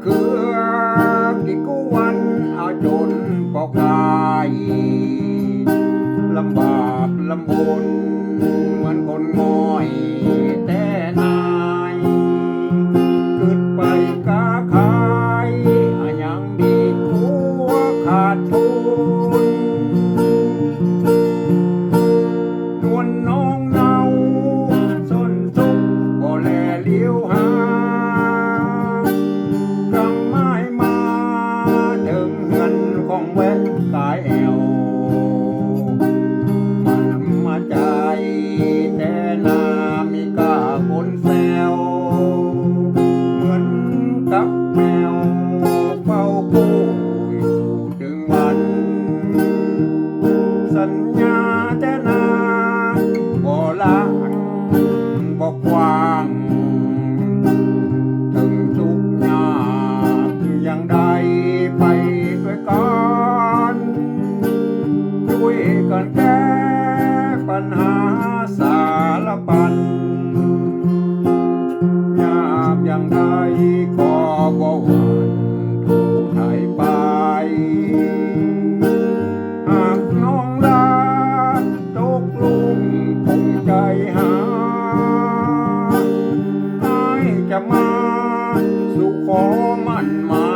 เขือกี่กูวันเอาจนปอกกายลำบากลำบนเหมือนคนง่อยแต่นายขึ้นไปค้าขายยังดีกว่าขาดทุนนวลน้องเนาส้นสุกบ่แลเลี้ยวหาของแว่นกายแอวมันมาใจแต่นามีกาคนแซวเหมือนกับแมวเฝ้าคู่อยู่ถึงวันสัญญาแต่นาบ่ล้างบ่กว้างถึงทุกยากยังได้ไปด้วยกันช่วยกันแก้ปัญหาสารพันยากอย่างใดก็บ่หวั่นถูกไถไปหากน้องลาตกลุมคงใจหาให้จะมาสู่ขอมั่นหมาย